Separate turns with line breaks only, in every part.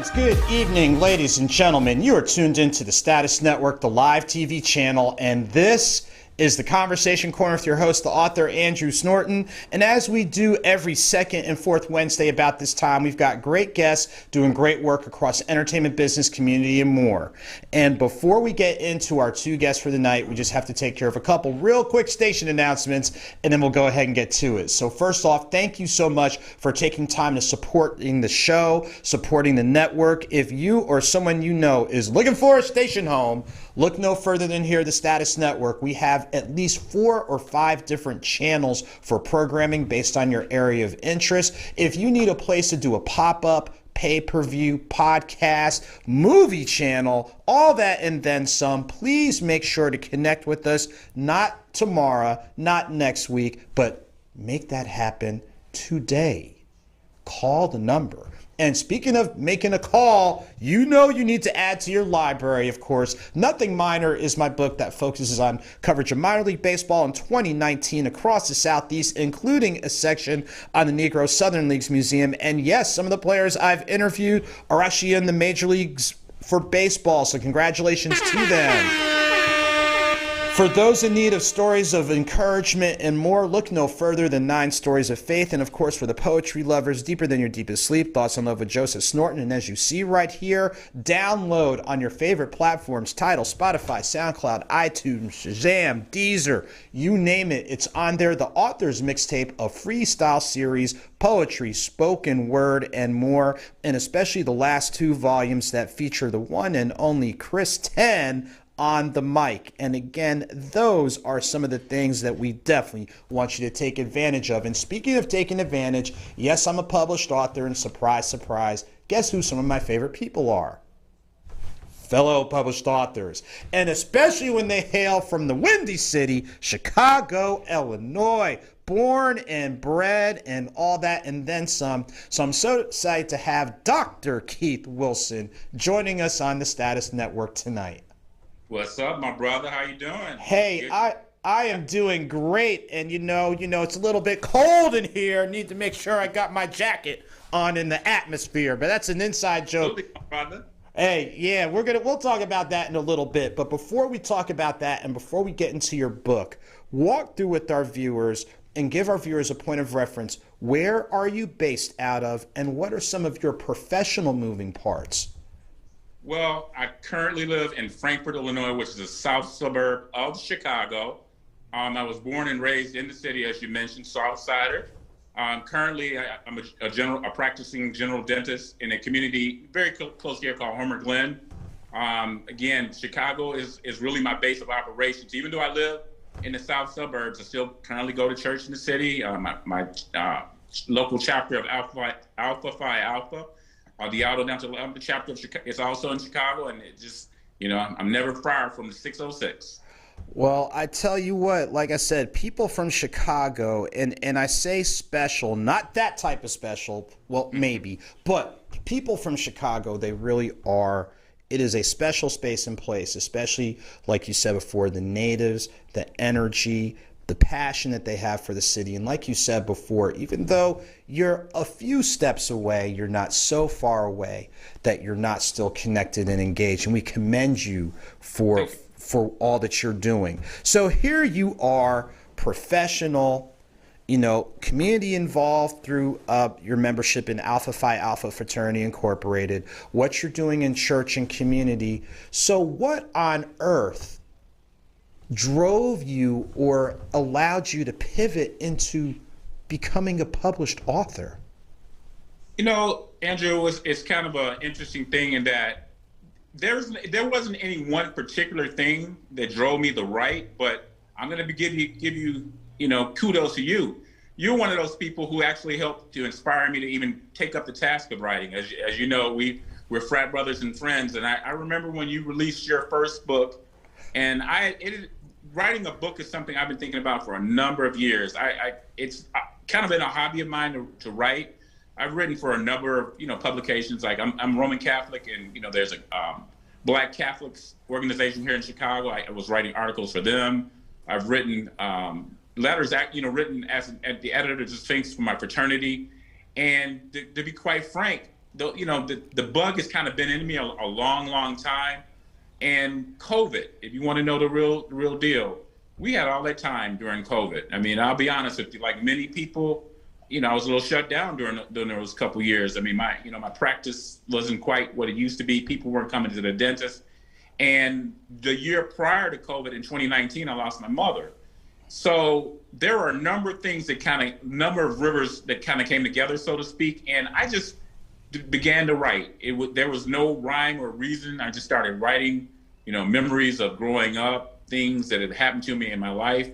And good evening, ladies and gentlemen. You are tuned into the Status Network, the Lyve TV channel, and this is the Conversation Corner with your host, the author, Andrew Snorton. And as we do every second and fourth Wednesday about this time, we've got great guests doing great work across entertainment, business, community, and more. And before we get into our two guests for the night, we just have to take care of a couple real quick station announcements, and then we'll go ahead and get to it. So first off, thank you so much for taking time to supporting the show, supporting the network. If you or someone you know is looking for a station home, look no further than here, the Status Network. We have at least 4 or 5 different channels for programming based on your area of interest. If you need a place to do a pop-up, pay-per-view, podcast, movie channel, all that and then some, please make sure to connect with us. Not tomorrow, not next week, but make that happen today. Call the number. And speaking of making a call, you know you need to add to your library, of course. Nothing Minor is my book that focuses on coverage of minor league baseball in 2019 across the Southeast, including a section on the Negro Southern Leagues Museum. And yes, some of the players I've interviewed are actually in the major leagues for baseball, so congratulations to them. For those in need of stories of encouragement and more, look no further than 9 Stories of Faith. And of course, for the poetry lovers, Deeper Than Your Deepest Sleep, Thoughts on Love with Joseph Snorton. And as you see right here, download on your favorite platforms, Tidal, Spotify, SoundCloud, iTunes, Shazam, Deezer, you name it, it's on there. The author's mixtape, a freestyle series, poetry, spoken word, and more. And especially the last 2 volumes that feature the one and only Chris 10 on the mic. And again, those are some of the things that we definitely want you to take advantage of. And speaking of taking advantage, yes, I'm a published author, and surprise, surprise, guess who some of my favorite people are? Fellow published authors. And especially when they hail from the Windy City, Chicago, Illinois. Born and bred and all that and then some. So I'm so excited to have Dr. Keith Wilson joining us on the Status Network tonight.
What's up, my brother? How you doing?
Hey, I am doing great, and you know, it's a little bit cold in here. Need to make sure I got my jacket on in the atmosphere, but that's an inside joke.
Absolutely, my brother.
Hey, yeah, we'll talk about that in a little bit. But before we talk about that, and before we get into your book, walk through with our viewers and give our viewers a point of reference. Where are you based out of, and what are some of your professional moving parts?
Well, I currently live in Frankfort, Illinois, which is a south suburb of Chicago. I was born and raised in the city, as you mentioned, Southsider. Currently, I'm a practicing general dentist in a community very close here called Homer Glen. Again, Chicago is really my base of operations. Even though I live in the south suburbs, I still currently go to church in the city. My local chapter of Alpha Phi Alpha. The Aldo down to the chapter of Chicago is also in Chicago, and it just, I'm never far from the 606.
Well, I tell you what, like I said, people from Chicago, and I say special, not that type of special, well, maybe, but people from Chicago, they really are. It is a special space and place, especially, like you said before, the natives, the energy, the passion that they have for the city. And like you said before, even though you're a few steps away, you're not so far away that you're not still connected and engaged. And we commend you for all that you're doing. So here you are, professional, community involved through your membership in Alpha Phi Alpha Fraternity Incorporated, what you're doing in church and community. So what on earth drove you or allowed you to pivot into becoming a published author?
Andrew, it's kind of an interesting thing in that there wasn't any one particular thing that drove me to write, but I'm going to give you kudos to you. You're one of those people who actually helped to inspire me to even take up the task of writing. As you know, we're frat brothers and friends, and I remember when you released your first book. And writing a book is something I've been thinking about for a number of years. It's kind of been a hobby of mine to write. I've written for a number of publications. Like I'm Roman Catholic, and there's a Black Catholics organization here in Chicago. I was writing articles for them. I've written letters, written as the editor to Sphinx for my fraternity. And to be quite frank, the bug has kind of been in me a long, long time. And COVID, if you want to know the real deal, we had all that time during COVID. I mean, I'll be honest with you, like many people, I was a little shut down during those couple years. I mean, my practice wasn't quite what it used to be. People weren't coming to the dentist. And the year prior to COVID in 2019, I lost my mother. So there are a number of things number of rivers that kind of came together, so to speak. And I just began to write. There was no rhyme or reason. I just started writing, memories of growing up, things that had happened to me in my life.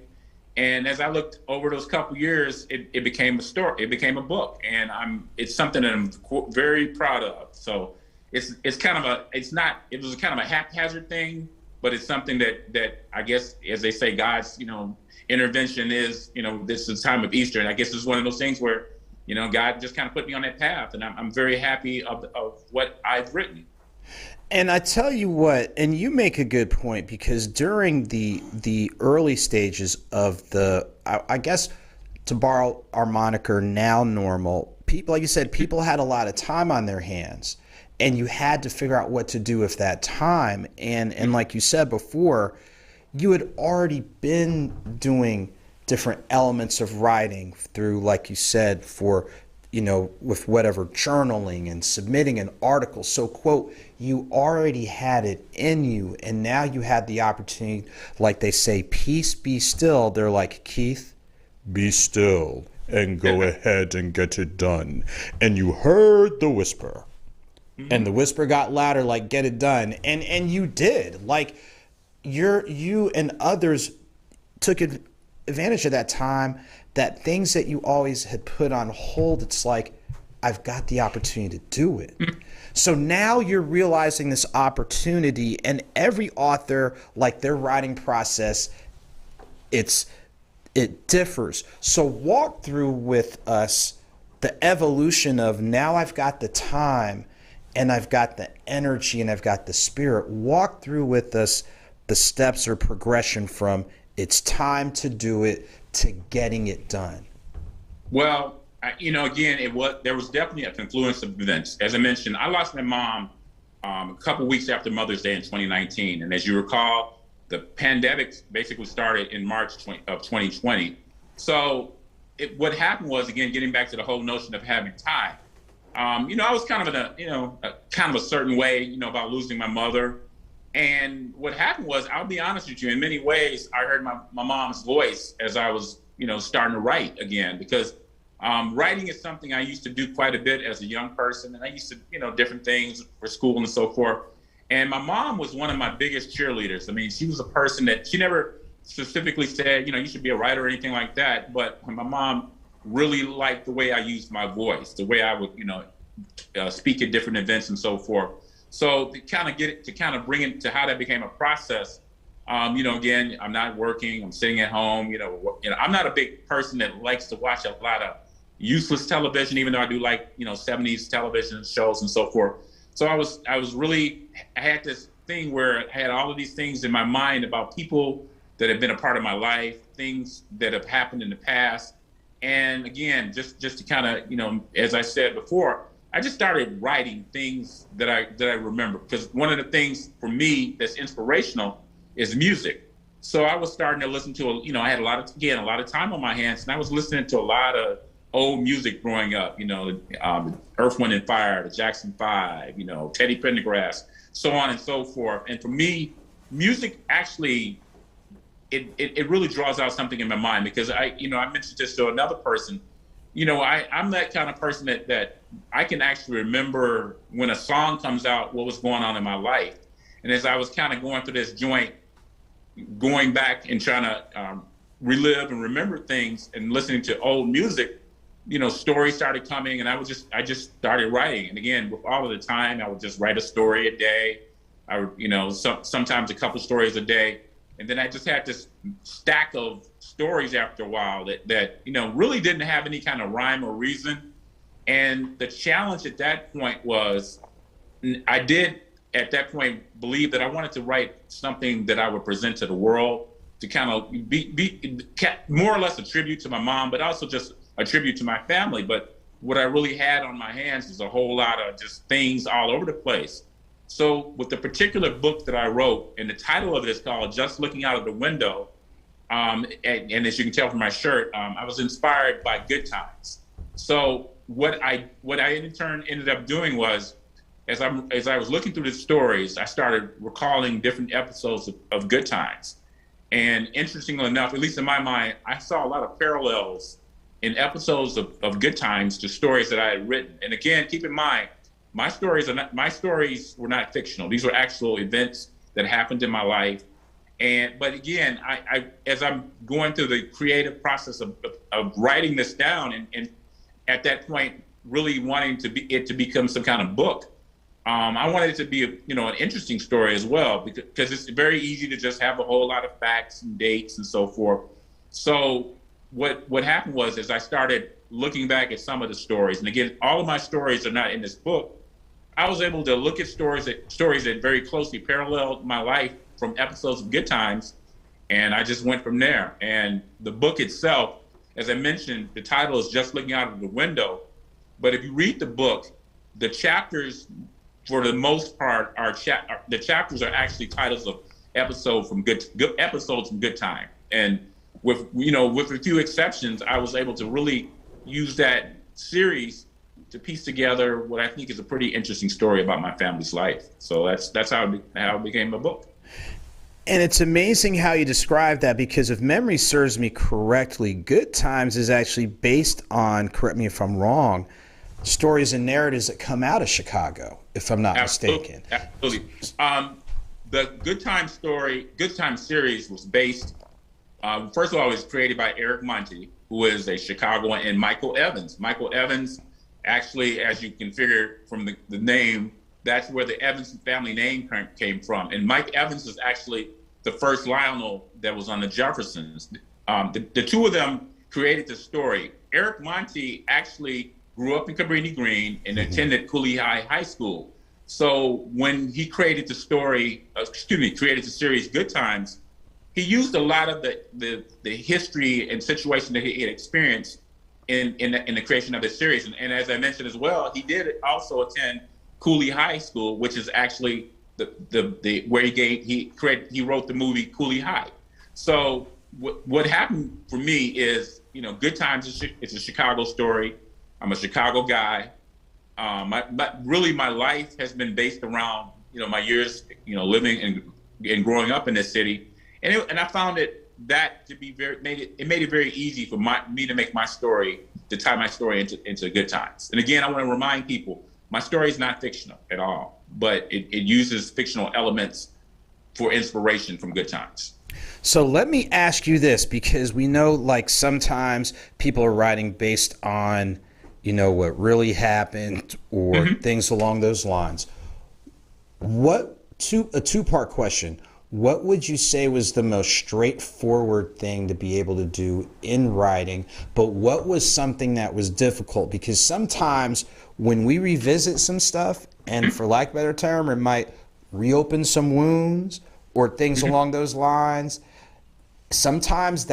And as I looked over those couple years, it became a story. It became a book, and it's something that I'm very proud of. So it was kind of a haphazard thing, but it's something that I guess, as they say, God's intervention is, this is the time of Easter, and I guess it's one of those things where God just kind of put me on that path, and I'm very happy of what I've written.
And I tell you what, and you make a good point, because during the early stages of I guess, to borrow our moniker, now normal, people, like you said, people had a lot of time on their hands, and you had to figure out what to do with that time. And like you said before, you had already been doing different elements of writing through, like you said, with whatever, journaling and submitting an article. So, quote, you already had it in you, and now you had the opportunity, like they say, peace, be still. They're like, Keith, be still and go ahead and get it done. And you heard the whisper. Mm-hmm. And the whisper got louder, like, get it done. And you did. Like, you and others took advantage of that time, that things that you always had put on hold, it's like, I've got the opportunity to do it. So now you're realizing this opportunity, and every author, like, their writing process, it differs. So walk through with us the evolution of, now I've got the time and I've got the energy and I've got the spirit. Walk through with us the steps or progression from it's time to do it to getting it done.
Well, again, there was definitely a confluence of events. As I mentioned, I lost my mom a couple weeks after Mother's Day in 2019. And as you recall, the pandemic basically started in March of 2020. So what happened was, again, getting back to the whole notion of having time. I was kind of in a certain way, about losing my mother. And what happened was, I'll be honest with you, in many ways, I heard my mom's voice as I was, starting to write again, because writing is something I used to do quite a bit as a young person. And I used to, different things for school and so forth. And my mom was one of my biggest cheerleaders. I mean, she was a person that she never specifically said, you should be a writer or anything like that. But my mom really liked the way I used my voice, the way I would, speak at different events and so forth. So to kind of bring it to how that became a process, again, I'm not working, I'm sitting at home, I'm not a big person that likes to watch a lot of useless television, even though I do like, 70s television shows and so forth. So I had this thing where I had all of these things in my mind about people that have been a part of my life, things that have happened in the past. And again, just to kind of, as I said before, I just started writing things that I remember, because one of the things for me that's inspirational is music. So I was starting to listen to, I had a lot of time on my hands, and I was listening to a lot of old music growing up, Earth, Wind and Fire, the Jackson 5, Teddy Pendergrass, so on and so forth. And for me, music actually, it really draws out something in my mind, because I mentioned this to another person. I'm that kind of person that I can actually remember when a song comes out, what was going on in my life. And as I was kind of going through this joint, going back and trying to relive and remember things and listening to old music, stories started coming, and I just started writing. And again, with all of the time, I would just write a story a day. I would, sometimes a couple stories a day. And then I just had this stack of stories after a while that really didn't have any kind of rhyme or reason. And the challenge at that point was, I did at that point believe that I wanted to write something that I would present to the world, to kind of be more or less a tribute to my mom, but also just a tribute to my family. But what I really had on my hands was a whole lot of just things all over the place. So with the particular book that I wrote, and the title of it is called Just Looking Out of the Window, and as you can tell from my shirt, I was inspired by good times. So what I in turn ended up doing was, as I was looking through the stories, I started recalling different episodes of Good Times. And interestingly enough, at least in my mind, I saw a lot of parallels in episodes of Good Times to stories that I had written. And again, keep in mind, my stories were not fictional. These were actual events that happened in my life. But again, I as I'm going through the creative process of writing this down, and at that point, really wanting it to become some kind of book. I wanted it to be an interesting story as well, because it's very easy to just have a whole lot of facts and dates and so forth. So what happened was, as I started looking back at some of the stories, and again, all of my stories are not in this book, I was able to look at stories that very closely paralleled my life from episodes of Good Times, and I just went from there. And the book itself, as I mentioned, the title is Just Looking Out of the Window. But if you read the book, the chapters, for the most part, the chapters are actually titles of episodes from good episodes from Good Time. And with a few exceptions, I was able to really use that series to piece together what I think is a pretty interesting story about my family's life. So that's how it became a book.
And it's amazing how you describe that, because if memory serves me correctly, Good Times is actually based on, correct me if I'm wrong, stories and narratives that come out of Chicago, if I'm not mistaken.
Absolutely. The Good Time series was based, first of all, it was created by Eric Monty, who is a Chicagoan, and Michael Evans. Michael Evans, actually, as you can figure from the name, that's where the Evans family name came from. And Mike Evans is actually the first Lionel that was on the Jeffersons. The two of them created the story. Eric Monty actually grew up in Cabrini Green and attended Cooley High School. So when he created the series Good Times, he used a lot of the history and situation that he had experienced in the creation of the series. And as I mentioned as well, he did also attend Cooley High School, which is actually where he wrote the movie Cooley High. So what happened for me is, Good Times it's a Chicago story. I'm a Chicago guy. My life has been based around my years living and growing up in this city, and I found that to be made it very easy for me to make my story, to tie my story into Good Times. And again, I want to remind people, my story is not fictional at all, but it uses fictional elements for inspiration from Good Times.
So let me ask you this, because we know, like, sometimes people are writing based on, what really happened or things along those lines. A two-part question. What would you say was the most straightforward thing to be able to do in writing, but what was something that was difficult? Because sometimes when we revisit some stuff, and for lack of a better term, it might reopen some wounds or things along those lines. Sometimes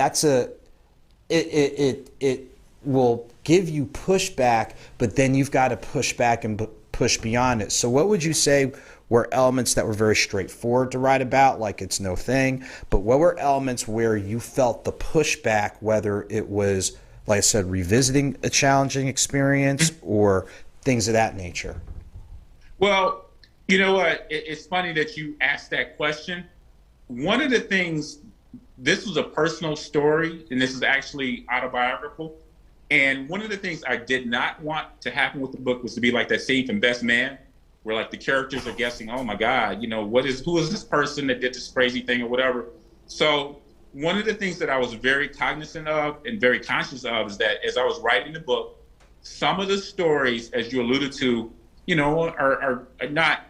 it will give you pushback, but then you've got to push back and push beyond it. So what would you say were elements that were very straightforward to write about, like it's no thing, but what were elements where you felt the pushback, whether it was, like I said, revisiting a challenging experience or things of that nature?
Well, you know what? It's funny that you asked that question. One of the things, this was a personal story, and this is actually autobiographical. And one of the things I did not want to happen with the book was to be like that scene from Best Man, where like the characters are guessing, oh my God, who is this person that did this crazy thing or whatever. So one of the things that I was very cognizant of and very conscious of is that as I was writing the book, some of the stories, as you alluded to, are not,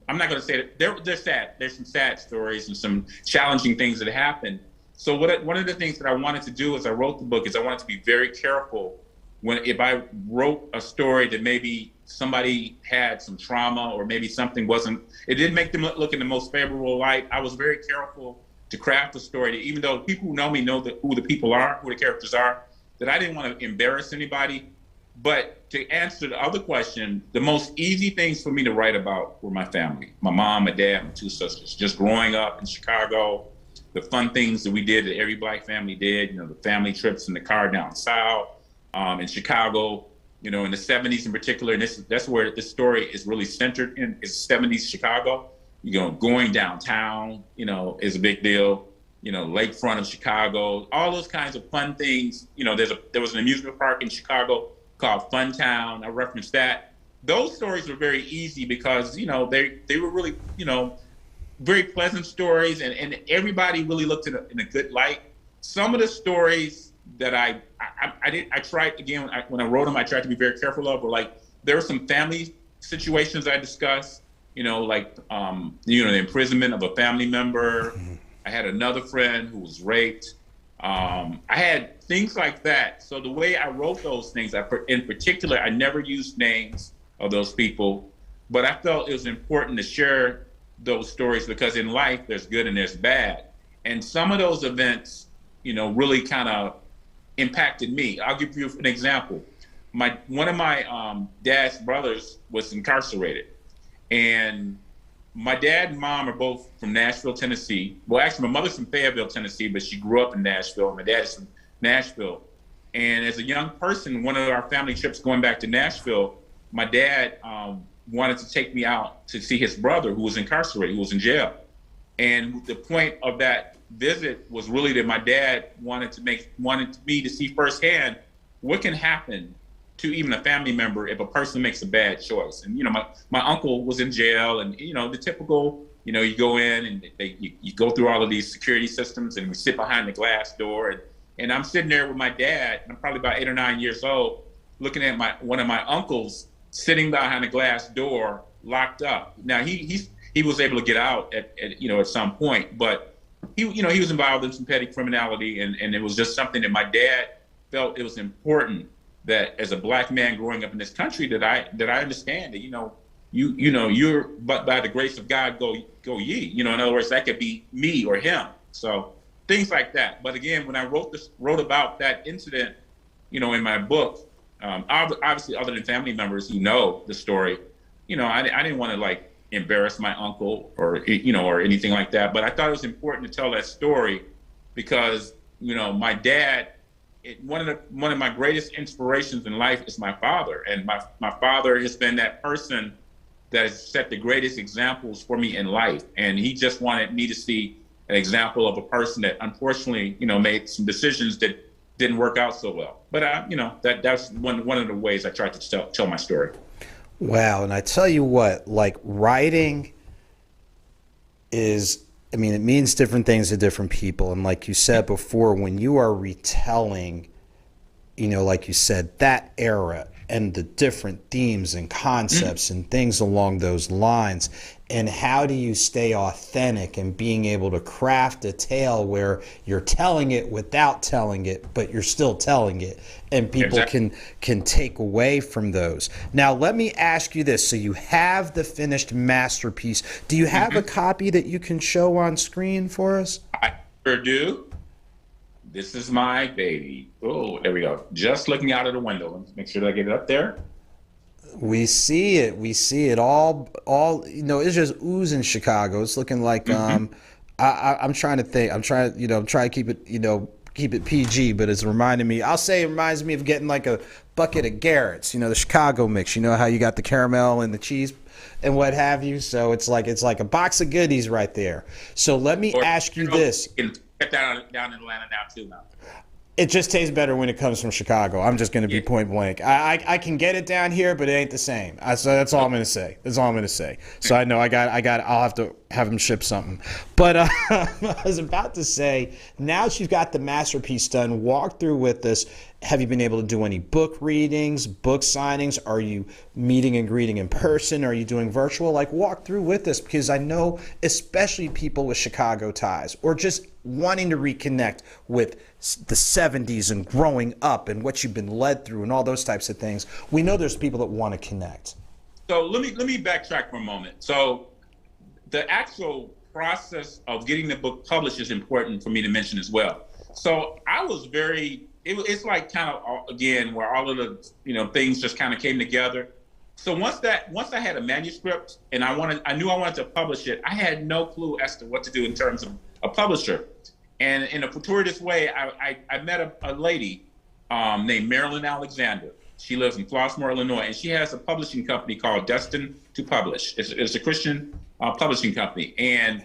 I'm not going to say that they're sad. There's some sad stories and some challenging things that happen. So one of the things that I wanted to do as I wrote the book is I wanted to be very careful if I wrote a story that maybe somebody had some trauma or maybe something it didn't make them look in the most favorable light. I was very careful to craft a story that, even though people who know me know who the people are, who the characters are, that I didn't want to embarrass anybody. But to answer the other question, the most easy things for me to write about were my family, my mom, my dad, my two sisters. Just growing up in Chicago, the fun things that we did that every Black family did, you know, the family trips in the car down south, in Chicago, you know, in the 70s in particular. And that's where this story is really centered in, is 70s Chicago. You know, going downtown, you know, is a big deal. You know, lakefront of Chicago, all those kinds of fun things. You know, there was an amusement park in Chicago called Fun Town. I referenced that. Those stories were very easy because, you know, they were really, you know, very pleasant stories, and everybody really looked at it in a good light. Some of the stories that I tried, again, when I wrote them, I tried to be very careful of, were like, there were some family situations I discussed, you know, like, you know, the imprisonment of a family member. I had another friend who was raped. I had things like that. So the way I wrote those things, in particular, I never used names of those people, but I felt it was important to share those stories because in life, there's good and there's bad. And some of those events, you know, really kind of impacted me. I'll give you an example. One of my dad's brothers was incarcerated, and my dad and mom are both from Nashville, Tennessee. Well, actually, my mother's from Fayetteville, Tennessee, but she grew up in Nashville. My dad is from Nashville. And as a young person, one of our family trips going back to Nashville, my dad wanted to take me out to see his brother who was incarcerated, who was in jail. And the point of that visit was really that my dad wanted me to see firsthand what can happen to even a family member if a person makes a bad choice. And, you know, my uncle was in jail, and, you know, the typical, you know, you go in and you go through all of these security systems, and we sit behind the glass door. And I'm sitting there with my dad, and I'm probably about 8 or 9 years old, looking at one of my uncles sitting behind a glass door, locked up. Now he was able to get out at some point, but he was involved in some petty criminality, and it was just something that my dad felt it was important that as a Black man growing up in this country that I understand that, you're but by the grace of God go ye. You know, in other words, that could be me or him. So things like that. But again, when I wrote about that incident, you know, in my book, obviously other than family members who know the story, you know, I didn't want to like embarrass my uncle or anything like that. But I thought it was important to tell that story because, you know, my dad, one of my greatest inspirations in life is my father. And my father has been that person that has set the greatest examples for me in life. And he just wanted me to see an example of a person that unfortunately, you know, made some decisions that didn't work out so well. But, you know, that's one of the ways I tried to tell my story.
Wow. And I tell you what, like writing it means different things to different people. And like you said before, when you are retelling, you know, like you said, that era and the different themes and concepts and things along those lines, and how do you stay authentic and being able to craft a tale where you're telling it without telling it, but you're still telling it, and people can take away from those. Now, let me ask you this. So you have the finished masterpiece. Do you have a copy that you can show on screen for us?
I sure do. This is my baby. Oh, there we go. Just looking out of the window. Let's make sure that I get it up there.
We see it. We see it all, you know, it's just oozing Chicago. It's looking like, I'm trying to think. I'm trying to keep it PG, but it's reminding me, it reminds me of getting like a bucket of Garrett's, you know, the Chicago mix, you know, how you got the caramel and the cheese and what have you. So it's like a box of goodies right there. So let me ask you this.
Get down in Atlanta now too now.
It just tastes better when it comes from Chicago. I'm just going to be point blank. I can get it down here, but it ain't the same. So that's all I'm going to say. That's all I'm going to say. So I know I'll have to have him ship something. But I was about to say, now that you've got the masterpiece done, walk through with us. Have you been able to do any book readings, book signings? Are you meeting and greeting in person? Are you doing virtual? Like, walk through with us, because I know especially people with Chicago ties or just wanting to reconnect with the 70s and growing up and what you've been led through and all those types of things. We know there's people that want to connect.
So let me backtrack for a moment. So the actual process of getting the book published is important for me to mention as well. So I was very it's like kind of again where all of the things just kind of came together. So once I had a manuscript and I knew I wanted to publish it, I had no clue as to what to do in terms of a publisher. And in a fortuitous way, I met a lady named Marilyn Alexander. She lives in Flossmoor, Illinois, and she has a publishing company called Destined to Publish. It's a Christian publishing company. And,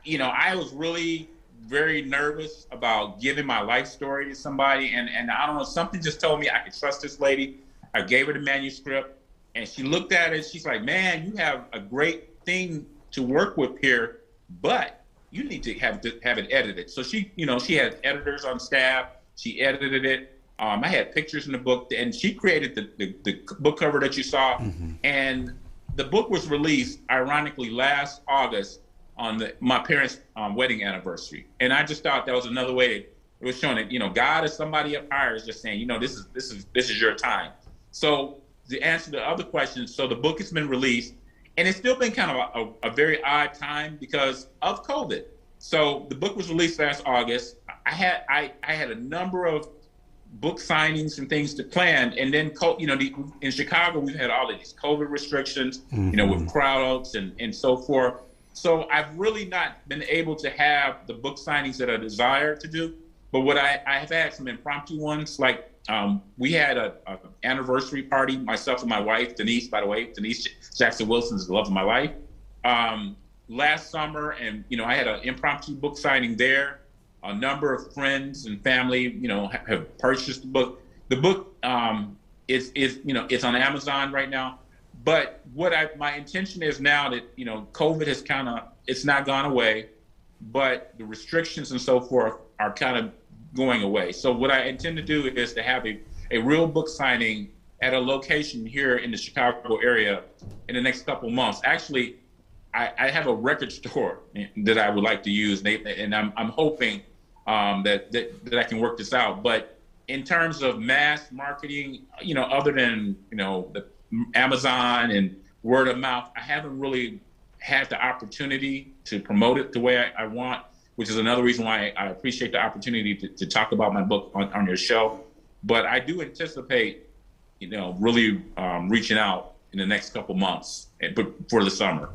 I was really very nervous about giving my life story to somebody. And I don't know, something just told me I could trust this lady. I gave her the manuscript, and she looked at it. She's like, man, you have a great thing to work with here, but you need to have it edited. So she had editors on staff. She edited it. I had pictures in the book, and she created the book cover that you saw. Mm-hmm. And the book was released, ironically, last August on my parents' wedding anniversary. And I just thought that was another way it was showing that God is somebody up higher is just saying this is your time. So to answer the other questions, so the book has been released, and it's still been kind of a very odd time because of COVID. So the book was released last August. I had a number of book signings and things to plan, and then in Chicago we've had all of these COVID restrictions, mm-hmm. With crowds and so forth. So I've really not been able to have the book signings that I desire to do. But what I have had some impromptu ones, like we had a anniversary party, myself and my wife, Denise, by the way, Denise Jackson Wilson is the love of my life, last summer, and I had an impromptu book signing there. A number of friends and family, have purchased the book. The book is it's on Amazon right now. But my intention is now that COVID has it's not gone away, but the restrictions and so forth are kind of going away. So what I intend to do is to have a real book signing at a location here in the Chicago area in the next couple months. Actually, I have a record store that I would like to use, and I'm hoping that I can work this out. But in terms of mass marketing, other than the Amazon and word of mouth, I haven't really had the opportunity to promote it the way I want, which is another reason why I appreciate the opportunity to talk about my book on your show. But I do anticipate, really reaching out in the next couple months for the summer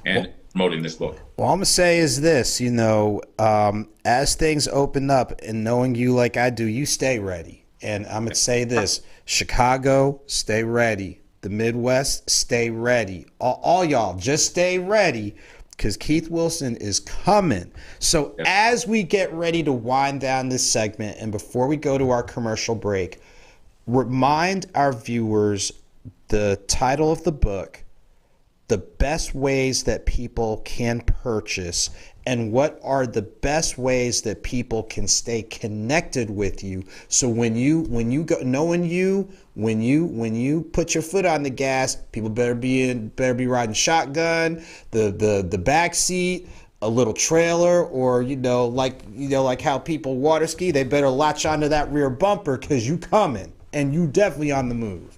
and promoting this book.
Well, I'm going to say is this, as things open up, and knowing you like I do, you stay ready. And I'm going to say this, Chicago, stay ready. The Midwest, stay ready. All y'all, just stay ready, because Keith Wilson is coming. So as we get ready to wind down this segment, and before we go to our commercial break, remind our viewers the title of the book, the best ways that people can purchase, and what are the best ways that people can stay connected with you. So when you go, knowing you, when you put your foot on the gas, people better be riding shotgun, the back seat, a little trailer, or like how people water ski, they better latch onto that rear bumper, because you coming and you definitely on the move.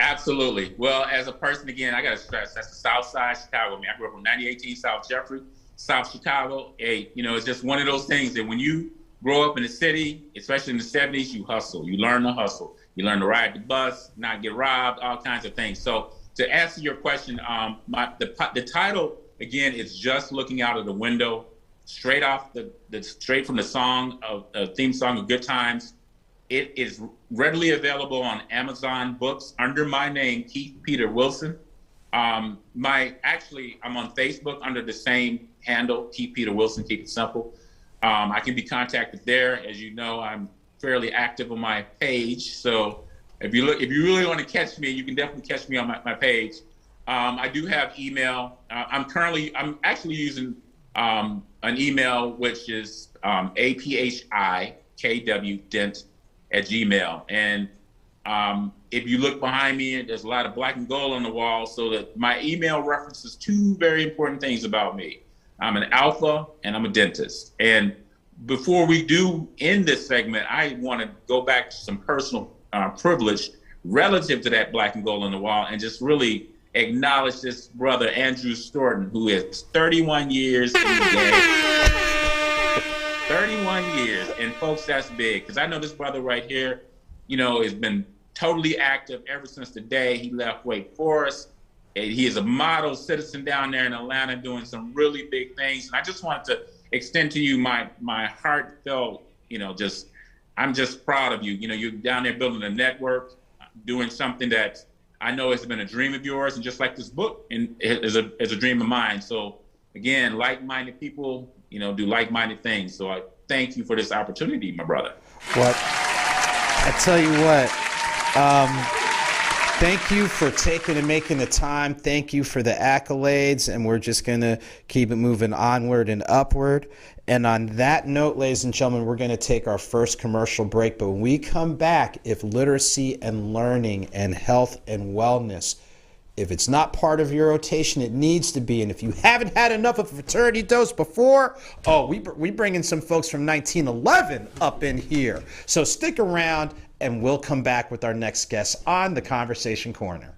Absolutely. Well, as a person, again, I got to stress, that's the South Side Chicago. I grew up on 9018 South Jeffrey, South Chicago. Hey, it's just one of those things that when you grow up in the city, especially in the 70s, you hustle. You learn to hustle. You learn to ride the bus, not get robbed, all kinds of things. So to answer your question, the title, again, is Just Looking Out of the Window, straight from the song, theme song of Good Times. It is readily available on Amazon Books under my name, Keith Peter Wilson. I'm on Facebook under the same handle, Keith Peter Wilson, keep it simple. I can be contacted there. As you know, I'm fairly active on my page. So if you really want to catch me, you can definitely catch me on my page. I do have email. I'm actually using an email, which is aphikwdent@gmail. And if you look behind me, there's a lot of black and gold on the wall, so that my email references two very important things about me. I'm an alpha and I'm a dentist. And before we do end this segment, I want to go back to some personal privilege relative to that black and gold on the wall, and just really acknowledge this brother, Andrew Snorton, who is 31 years in the game. 31 years. And folks, that's big. Because I know this brother right here, has been totally active ever since the day he left Wake Forest. And he is a model citizen down there in Atlanta doing some really big things. And I just wanted to extend to you my heartfelt, I'm just proud of you. You're down there building a network, doing something that I know has been a dream of yours, and just like this book and is a dream of mine. So again, like-minded people, do like-minded things. So I thank you for this opportunity, my brother.
Well, I tell you what, thank you for taking and making the time. Thank you for the accolades, and we're just going to keep it moving onward and upward. And on that note, ladies and gentlemen, we're going to take our first commercial break. But when we come back, if literacy and learning and health and wellness, if it's not part of your rotation, it needs to be. And if you haven't had enough of a fraternity dose before, we bring in some folks from 1911 up in here. So stick around, and we'll come back with our next guest on the Conversation Corner.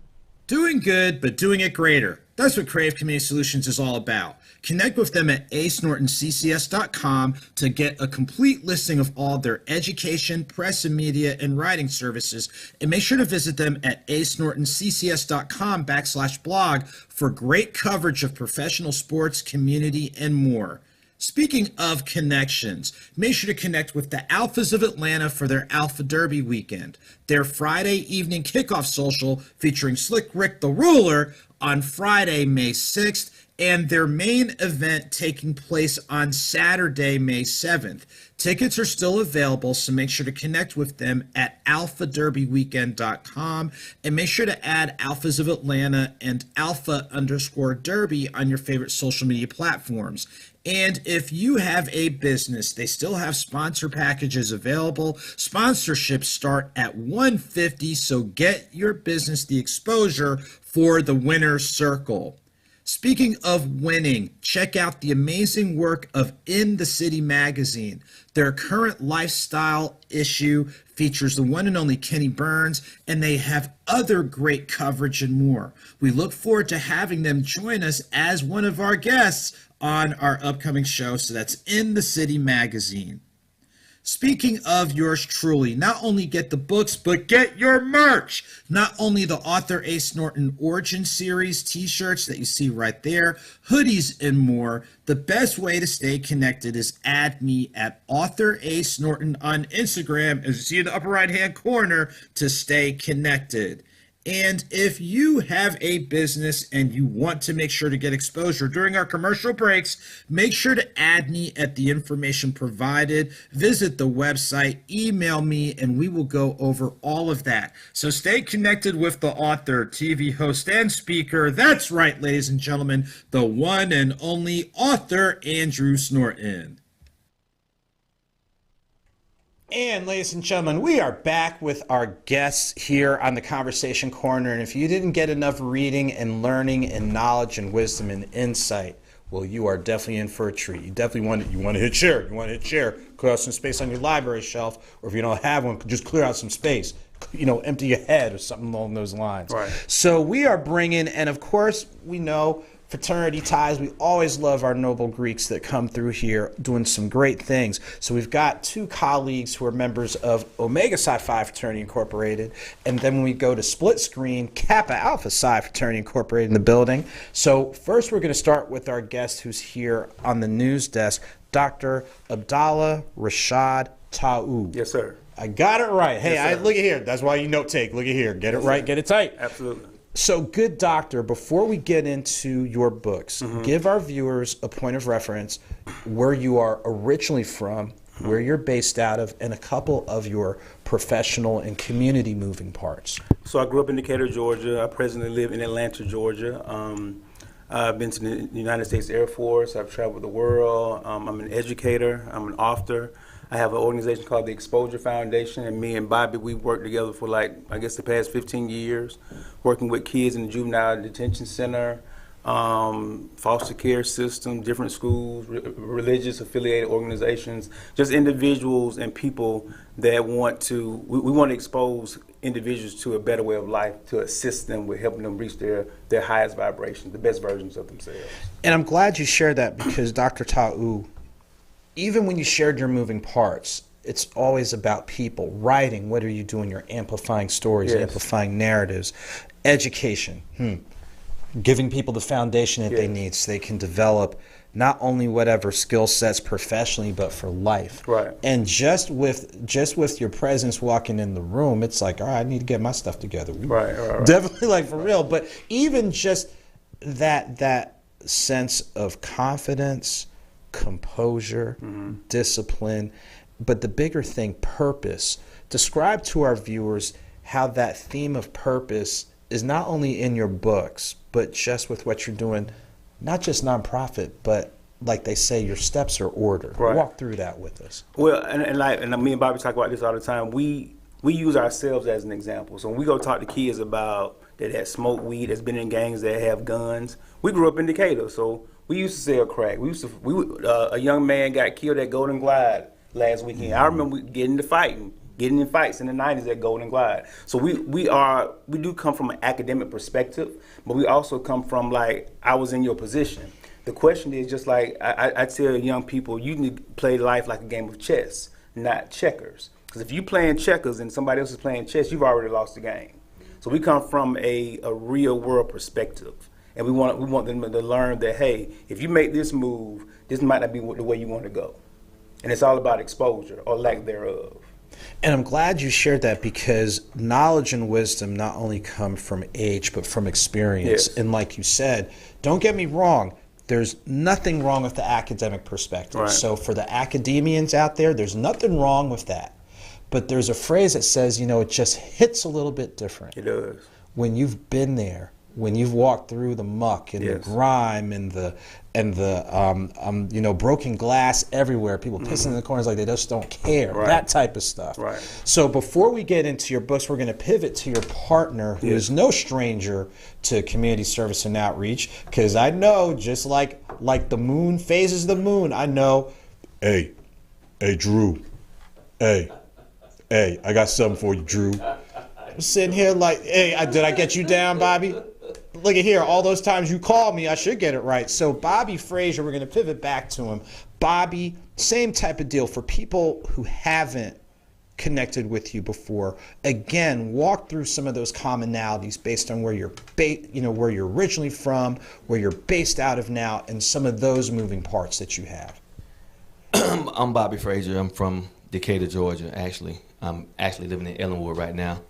Doing good, but doing it greater. That's what Crave Community Solutions is all about. Connect with them at asnortonccs.com to get a complete listing of all their education, press and media, and writing services. And make sure to visit them at asnortonccs.com/blog for great coverage of professional sports, community, and more. Speaking of connections, make sure to connect with the Alphas of Atlanta for their Alpha Derby weekend. Their Friday evening kickoff social featuring Slick Rick the Ruler on Friday, May 6th, and their main event taking place on Saturday, May 7th. Tickets are still available, so make sure to connect with them at alphaderbyweekend.com, and make sure to add Alphas of Atlanta and Alpha_Derby on your favorite social media platforms. And if you have a business, they still have sponsor packages available. Sponsorships start at $150, so get your business the exposure for the winner's circle. Speaking of winning, check out the amazing work of In the City magazine. Their current lifestyle issue features the one and only Kenny Burns, and they have other great coverage and more. We look forward to having them join us as one of our guests on our upcoming show. So that's In the City magazine. Speaking of yours truly, not only get the books, but get your merch. Not only the Author A. Snorton Origin Series t-shirts that you see right there, hoodies, and more. The best way to stay connected is add me at Author A. Snorton on Instagram, as you see in the upper right-hand corner, to stay connected. And if you have a business and you want to make sure to get exposure during our commercial breaks, make sure to add me at the information provided. Visit the website, email me, and we will go over all of that. So stay connected with the author, TV host, and speaker. That's right, ladies and gentlemen, the one and only author, Andrew Snorton.
And ladies and gentlemen, we are back with our guests here on the Conversation Corner. And if you didn't get enough reading and learning and knowledge and wisdom and insight, well, you are definitely in for a treat. You definitely want to hit share. You want to hit share. Clear out some space on your library shelf, or if you don't have one, just clear out some space. Empty your head or something along those lines.
Right.
So we are bringing, and of course, we know fraternity ties. We always love our noble Greeks that come through here doing some great things. So we've got two colleagues who are members of Omega Psi Phi Fraternity Incorporated, and then when we go to split screen, Kappa Alpha Psi Fraternity Incorporated in the building. So first we're going to start with our guest who's here on the news desk, Dr. Abdallah Rashad Taou.
Yes, sir.
I got it right. Hey,
Yes,
look at here. That's why you note take. Look at here. Get it right. Get it tight.
Absolutely.
So, good doctor, before we get into your books, give our viewers a point of reference where you are originally from, where you're based out of, and a couple of your professional and community moving parts.
So I grew up in Decatur, Georgia. I presently live in Atlanta, Georgia. I've been to the United States Air Force. I've traveled the world. I'm an educator. I'm an author. I have an organization called the Exposure Foundation, and me and Bobby, we worked together for the past 15 years, working with kids in the juvenile detention center, foster care system, different schools, religious affiliated organizations, just individuals and people that we want to expose individuals to a better way of life, to assist them with helping them reach their highest vibrations, the best versions of themselves.
And I'm glad you shared that, because Dr. Taou, even when you shared your moving parts, it's always about people. Writing, what are you doing? You're amplifying stories,
Yes.
amplifying narratives. Education, giving people the foundation that they
Yes.
need so they can develop not only whatever skill sets professionally, but for life.
Right.
And just with your presence walking in the room, it's like, all right, I need to get my stuff together.
Right.
Definitely, like, for real. But even just that sense of confidence, composure, discipline, but the bigger thing, purpose. Describe to our viewers how that theme of purpose is not only in your books, but just with what you're doing, not just nonprofit, but like they say, your steps are ordered.
Right.
Walk through that with us.
Well, and me and Bobby talk about this all the time. We use ourselves as an example. So when we go talk to kids about that smoke weed, that's been in gangs, that have guns. We grew up in Decatur, so we used to sell crack. A young man got killed at Golden Glide last weekend. I remember getting in fights in the 90s at Golden Glide. So we do come from an academic perspective, but we also come from, like, I was in your position. The question is, just like I tell young people, you need to play life like a game of chess, not checkers. Because if you're playing checkers and somebody else is playing chess, you've already lost the game. So we come from a real world perspective, and we want them to learn that, hey, if you make this move, this might not be the way you want to go, and it's all about exposure or lack thereof.
And I'm glad you shared that, because knowledge and wisdom not only come from age, but from experience.
Yes.
And like you said, don't get me wrong, there's nothing wrong with the academic perspective.
Right.
So for the academians out there, there's nothing wrong with that. But there's a phrase that says, it just hits a little bit different.
It does.
When you've been there, when you've walked through the muck and
Yes.
the grime and the broken glass everywhere, people pissing in the corners like they just don't care,
Right.
that type of stuff.
Right.
So before we get into your books, we're going to pivot to your partner, who is no stranger to community service and outreach, because I know, just like the moon phases the moon, I know, hey, Drew, hey, I got something for you, Drew. I'm sitting here like, hey, did I get you down, Bobby? Look at here, all those times you called me, I should get it right. So Bobby Frazier, we're going to pivot back to him. Bobby, same type of deal for people who haven't connected with you before. Again, walk through some of those commonalities based on where you're where you're originally from, where you're based out of now, and some of those moving parts that you have.
I'm Bobby Frazier. I'm from Decatur, Georgia, actually. I'm actually living in Ellenwood right now.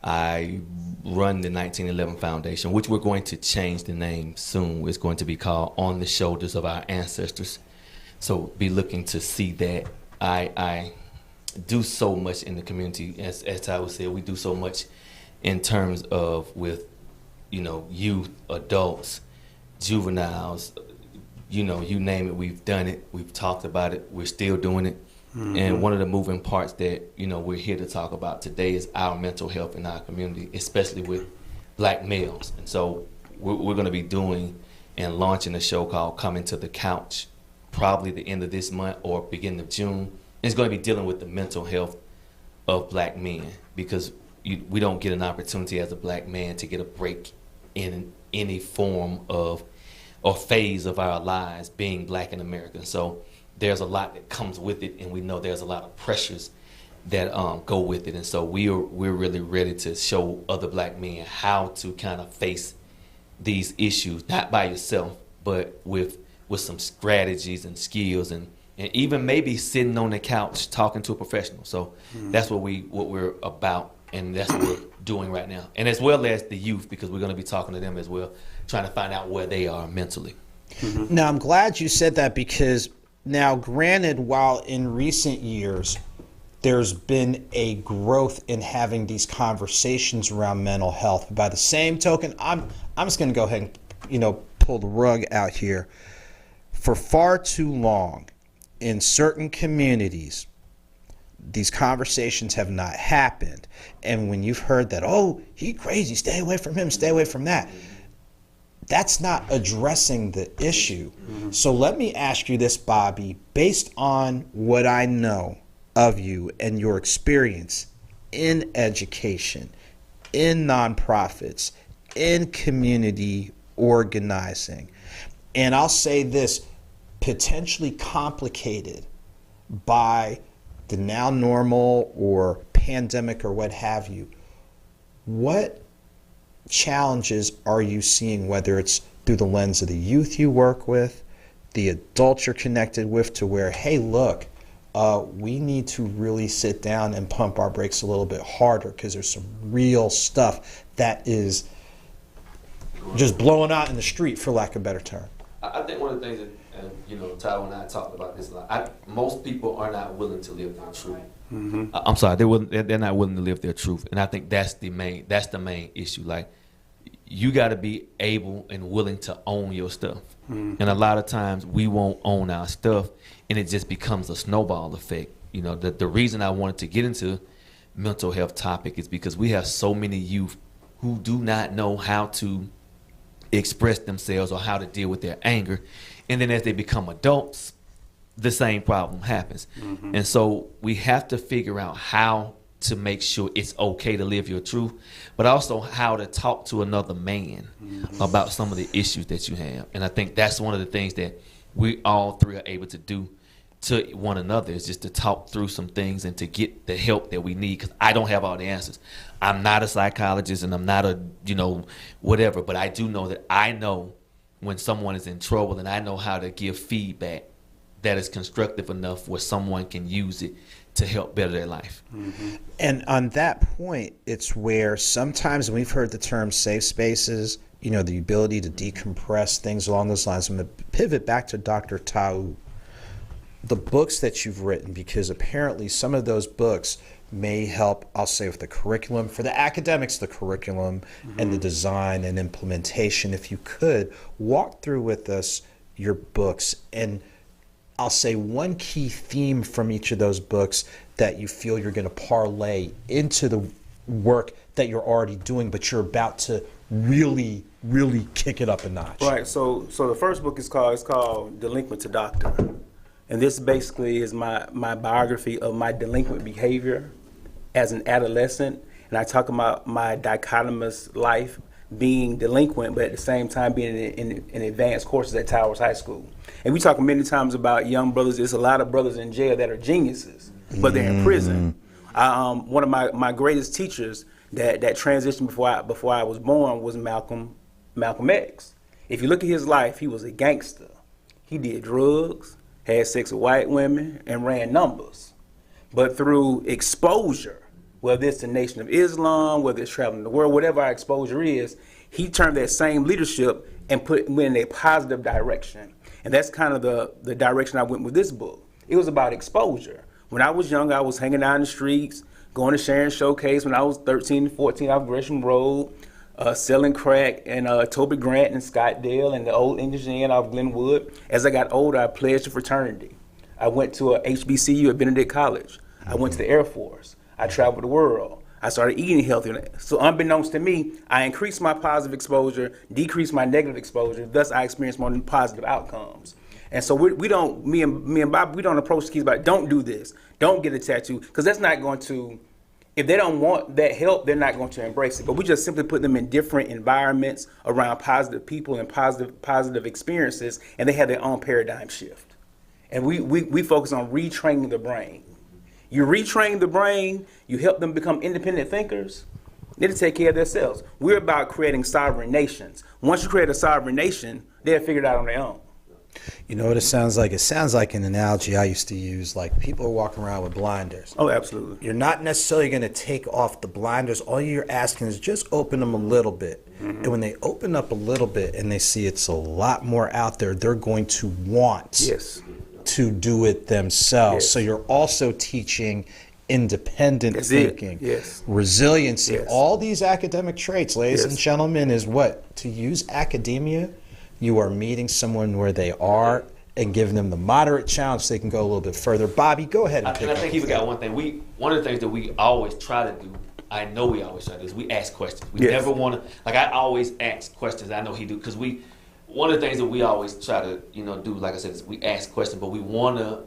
I run the 1911 Foundation, which we're going to change the name soon. It's going to be called On the Shoulders of Our Ancestors. So be looking to see that. I do so much in the community. As I would say, we do so much in terms of with, youth, adults, juveniles, you name it, we've done it. We've talked about it. We're still doing it. Mm-hmm. And one of the moving parts that, we're here to talk about today is our mental health in our community, especially with black males. And so we're going to be doing and launching a show called Coming to the Couch, probably the end of this month or beginning of June. It's going to be dealing with the mental health of black men, because we don't get an opportunity as a black man to get a break in any form of or phase of our lives being black in America. So there's a lot that comes with it, and we know there's a lot of pressures that go with it. And so we're really ready to show other black men how to kind of face these issues, not by yourself, but with some strategies and skills, and even maybe sitting on the couch talking to a professional. So that's what we're about, and that's what we're doing right now. And as well as the youth, because we're going to be talking to them as well, trying to find out where they are mentally.
Mm-hmm. Now, I'm glad you said that, because now, granted, while in recent years there's been a growth in having these conversations around mental health, but by the same token, I'm just going to go ahead and pull the rug out here. For far too long, in certain communities, these conversations have not happened. And when you've heard that, oh, he crazy, stay away from him, stay away from that, that's not addressing the issue. Mm-hmm. So let me ask you this, Bobby, based on what I know of you and your experience in education, in nonprofits, in community organizing, and I'll say this, potentially complicated by the now normal or pandemic or what have you, what challenges are you seeing, whether it's through the lens of the youth you work with, the adults you're connected with, to where, hey, look, we need to really sit down and pump our brakes a little bit harder because there's some real stuff that is just blowing out in the street, for lack of a better term?
I think one of the things that, Tyler and I talked about this a lot. Most people are not willing to live their truth. Mm-hmm. I'm sorry, they're not willing to live their truth, and I think that's the main issue. Like, you got to be able and willing to own your stuff. Mm-hmm. And a lot of times we won't own our stuff, and it just becomes a snowball effect. The reason I wanted to get into mental health topic is because we have so many youth who do not know how to express themselves or how to deal with their anger. And then as they become adults, the same problem happens. Mm-hmm. And so we have to figure out how to make sure it's okay to live your truth, but also how to talk to another man about some of the issues that you have. And I think that's one of the things that we all three are able to do to one another, is just to talk through some things and to get the help that we need, because I don't have all the answers. I'm not a psychologist and I'm not a, whatever, but I do know that I know when someone is in trouble, and I know how to give feedback that is constructive enough where someone can use it to help better their life.
Mm-hmm. And on that point, it's where sometimes we've heard the term safe spaces, the ability to decompress, things along those lines. I'm going to pivot back to Dr. Tau. The books that you've written, because apparently some of those books may help, I'll say, with the curriculum, for the academics, the curriculum and the design and implementation. If you could walk through with us your books, and I'll say one key theme from each of those books that you feel you're going to parlay into the work that you're already doing, but you're about to really, really kick it up a notch.
Right. So the first book is called Delinquent to Doctor. And this basically is my biography of my delinquent behavior as an adolescent. And I talk about my dichotomous life, being delinquent, but at the same time being in advanced courses at Towers High School. And we talk many times about young brothers. There's a lot of brothers in jail that are geniuses, but they're in prison. One of my greatest teachers that transitioned before I was born was Malcolm X. If you look at his life, he was a gangster. He did drugs, had sex with white women, and ran numbers. But through exposure, whether it's the Nation of Islam, whether it's traveling the world, whatever our exposure is, he turned that same leadership and went in a positive direction. And that's kind of the direction I went with this book. It was about exposure. When I was young, I was hanging out in the streets, going to Sharon Showcase when I was 13, 14 off Gresham Road, selling crack and Toby Grant and Scottsdale and the old English Inn off Glenwood. As I got older, I pledged to fraternity. I went to a HBCU at Benedict College. I went to the Air Force. I traveled the world. I started eating healthy. So unbeknownst to me, I increased my positive exposure, decreased my negative exposure. Thus, I experienced more positive outcomes. And so me and Bob, we don't approach the kids about, don't do this, don't get a tattoo, because that's not going to, if they don't want that help, they're not going to embrace it. But we just simply put them in different environments around positive people and positive experiences, and they have their own paradigm shift. And we focus on retraining the brain. You retrain the brain, you help them become independent thinkers, they'll take care of themselves. We're about creating sovereign nations. Once you create a sovereign nation, they'll figure it out on their own.
You know what it sounds like? It sounds like an analogy I used to use, like people are walking around with blinders.
Oh, absolutely.
You're not necessarily going to take off the blinders. All you're asking is just open them a little bit. Mm-hmm. And when they open up a little bit and they see it's a lot more out there, they're going to want to do it themselves. Yes. So you're also teaching independent thinking, resiliency, all these academic traits, ladies and gentlemen, is what? To use academia, you are meeting someone where they are and giving them the moderate challenge so they can go a little bit further. Bobby, go ahead and pick up.
I think he forgot one thing. One of the things that we always try to do, I know we always try to do, is we ask questions. We never want to, like I always ask questions. I know he do, because one of the things that we always try to, do, like I said, is we ask questions, but we want to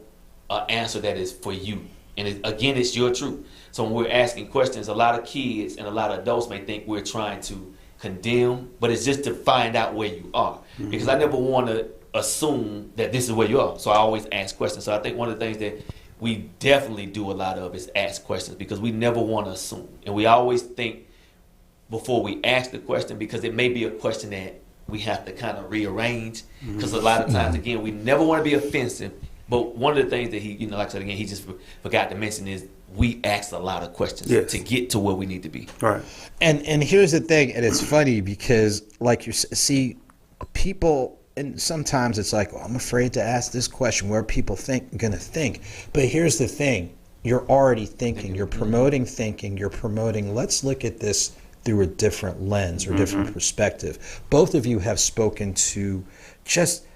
answer that is for you. And again, it's your truth. So when we're asking questions, a lot of kids and a lot of adults may think we're trying to condemn, but it's just to find out where you are. Mm-hmm. Because I never want to assume that this is where you are. So I always ask questions. So I think one of the things that we definitely do a lot of is ask questions, because we never want to assume. And we always think before we ask the question, because it may be a question that we have to kind of rearrange. Because a lot of times, again, we never want to be offensive. But one of the things that he, like I said again, he just forgot to mention is we ask a lot of questions to get to where we need to be.
Right.
And here's the thing, and it's funny because, like, you see, people, and sometimes it's like, I'm afraid to ask this question. Where people gonna think? But here's the thing: you're already thinking. You're promoting thinking. You're promoting. Let's look at this through a different lens or different perspective. Both of you have spoken to just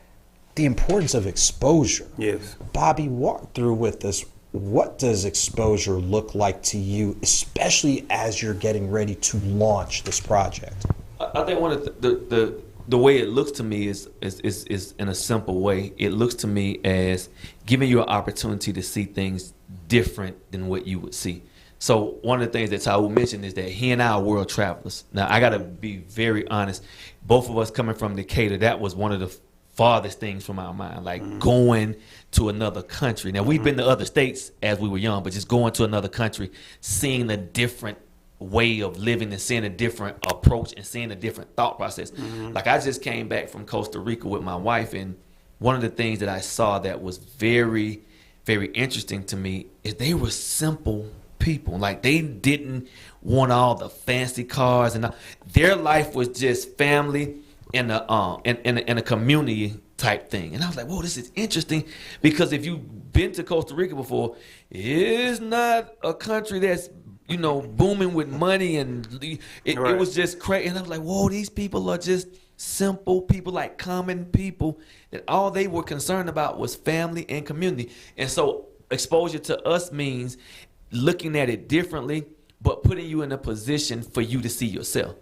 the importance of exposure.
Yes. Bobby,
walk through with us. What does exposure look like to you, especially as you're getting ready to launch this project?
I think one of the way it looks to me is in a simple way. It looks to me as giving you an opportunity to see things different than what you would see. So one of the things that Taul mentioned is that he and I are world travelers. Now, I got to be very honest. Both of us coming from Decatur, that was one of the farthest things from our mind, like going to another country. Now, we've been to other states as we were young, but just going to another country, seeing a different way of living and seeing a different approach and seeing a different thought process. Like, I just came back from Costa Rica with my wife, and one of the things that I saw that was very, very interesting to me is they were simple people. Like, they didn't want all the fancy cars, and their life was just family in a community type thing. And I was like, whoa, this is interesting, because if you've been to Costa Rica before, it's not a country that's, booming with money, and it was just crazy. And I was like, whoa, these people are just simple people, like common people, that all they were concerned about was family and community. And so exposure to us means looking at it differently, but putting you in a position for you to see yourself.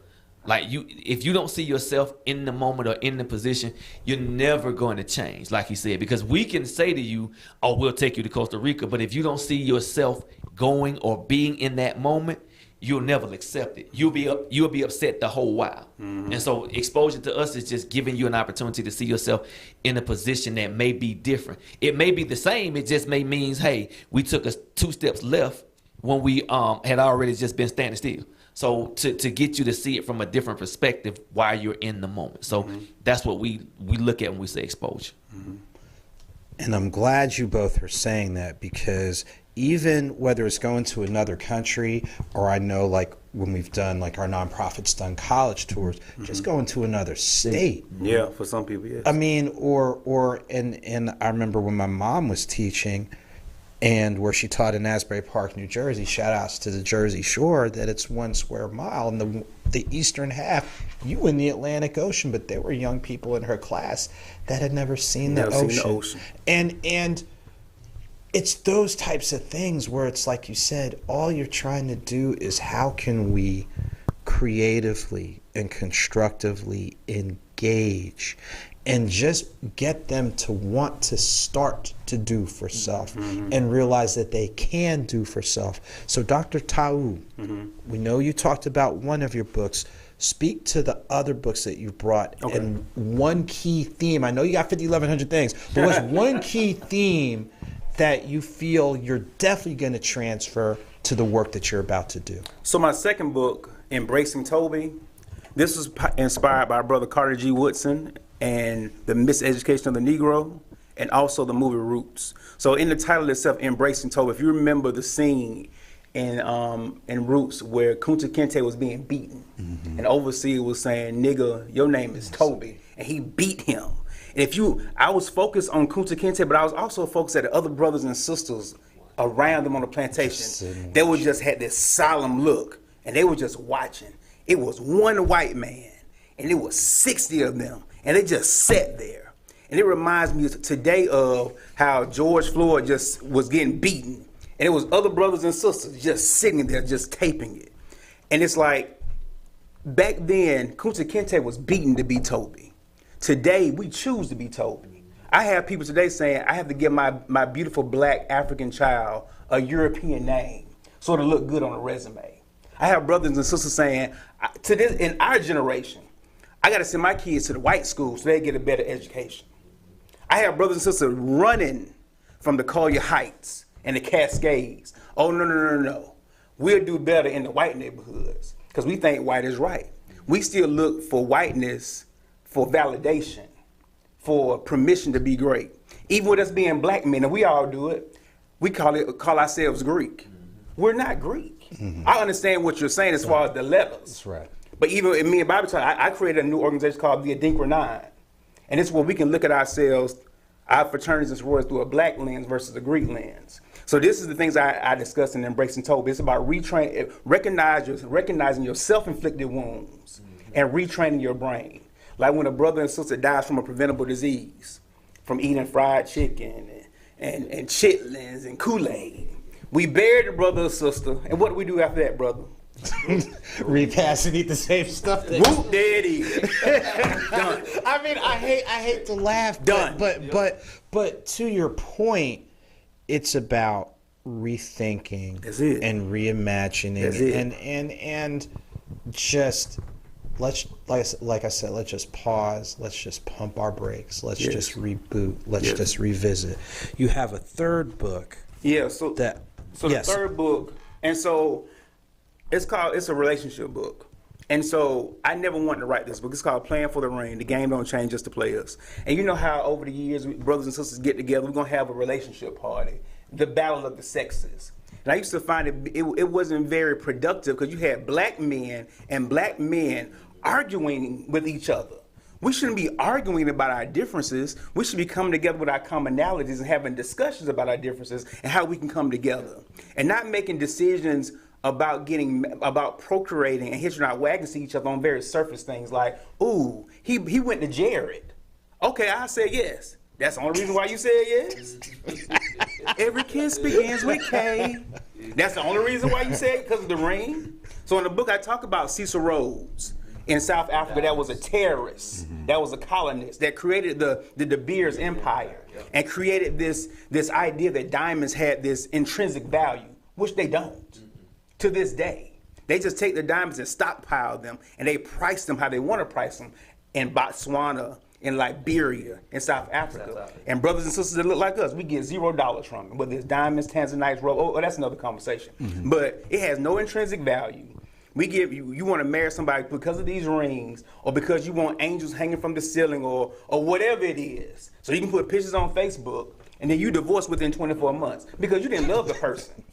Like, if you don't see yourself in the moment or in the position, you're never going to change, like he said, because we can say to you, oh, we'll take you to Costa Rica, but if you don't see yourself going or being in that moment, you'll never accept it. You'll be upset the whole while. And so exposure to us is just giving you an opportunity to see yourself in a position that may be different. It may be the same. It just may means, hey, we took us 2 steps left when we had already just been standing still. So to get you to see it from a different perspective while you're in the moment. So that's what we look at when we say exposure.
And I'm glad you both are saying that, because even whether it's going to another country, or I know, like, when we've done, like, our nonprofit's done college tours, just going to another state.
Yeah, for some people, yes.
I mean, and I remember when my mom was teaching, and where she taught in Asbury Park, New Jersey, shout outs to the Jersey Shore, that it's 1 square mile. And the eastern half, you in the Atlantic Ocean, but there were young people in her class that had never seen the ocean. And it's those types of things where it's like you said, all you're trying to do is how can we creatively and constructively engage and just get them to want to start to do for self and realize that they can do for self. So Dr. Taul, we know you talked about one of your books. Speak to the other books that you brought. And one key theme, I know you got 5,100 things, but what's one key theme that you feel you're definitely going to transfer to the work that you're about to do?
So my second book, Embracing Toby, this was inspired by Brother Carter G. Woodson and the Miseducation of the Negro, and also the movie Roots. So in the title itself, Embracing Toby, if you remember the scene in Roots where Kunta Kinte was being beaten, and Overseer was saying, nigga, your name is Toby, and he beat him. And I was focused on Kunta Kinte, but I was also focused at the other brothers and sisters around them on the plantation. They would just had this solemn look, and they were just watching. It was one white man, and it was 60 of them, and they just sat there. And it reminds me today of how George Floyd just was getting beaten, and it was other brothers and sisters just sitting there, just taping it. And it's like, back then, Kunta Kinte was beaten to be Toby. Today, we choose to be Toby. I have people today saying, I have to give my beautiful black African child a European name so it'll look good on a resume. I have brothers and sisters saying, in our generation, I got to send my kids to the white school so they get a better education. I have brothers and sisters running from the Collier Heights and the Cascades. Oh, no. We'll do better in the white neighborhoods because we think white is right. We still look for whiteness for validation, for permission to be great. Even with us being black men, and we all do it, we call ourselves Greek. We're not Greek. I understand what you're saying as far as the letters.
That's right.
But even in me and Bobby, I created a new organization called the Adinkra 9. And it's where we can look at ourselves, our fraternities and sororities, through a black lens versus a Greek lens. So this is the things I discussed in Embracing Toby. It's about recognizing your self-inflicted wounds and retraining your brain. Like when a brother and sister dies from a preventable disease, from eating fried chicken and chitlins and Kool-Aid. We bury the brother or sister, and what do we do after that, brother?
Repass and eat the same stuff.
Whoop, there it is. Done.
I mean, I hate to laugh.
Done.
But to your point, it's about rethinking and reimagining.
That's it.
And just like I said, let's just pause. Let's just pump our brakes. Let's just reboot. Let's just revisit. You have a third book.
Yeah. So the third book, and so. It's a relationship book. And so I never wanted to write this book. It's called Playing for the Ring. The game don't change, just the players. And you know how over the years, brothers and sisters get together, we're going to have a relationship party, the battle of the sexes. And I used to find it wasn't very productive because you had black men and black men arguing with each other. We shouldn't be arguing about our differences. We should be coming together with our commonalities and having discussions about our differences and how we can come together. And not making decisions about procreating and hitching our wagons to each other on very surface things like, ooh, he went to Jared. Okay, I said yes. That's the only reason why you said yes? Every kiss begins with K. That's the only reason why you said it, because of the ring? So in the book, I talk about Cecil Rhodes in South Africa. That was a terrorist. That was a colonist that created the De Beers Empire and created this idea that diamonds had this intrinsic value, which they don't. To this day, they just take the diamonds and stockpile them, and they price them how they want to price them in Botswana, in Liberia, in South Africa. And brothers and sisters that look like us, we get $0 from them. Whether it's diamonds, tanzanites, that's another conversation. But it has no intrinsic value. We give you want to marry somebody because of these rings, or because you want angels hanging from the ceiling, or whatever it is. So you can put pictures on Facebook, and then you divorce within 24 months because you didn't love the person.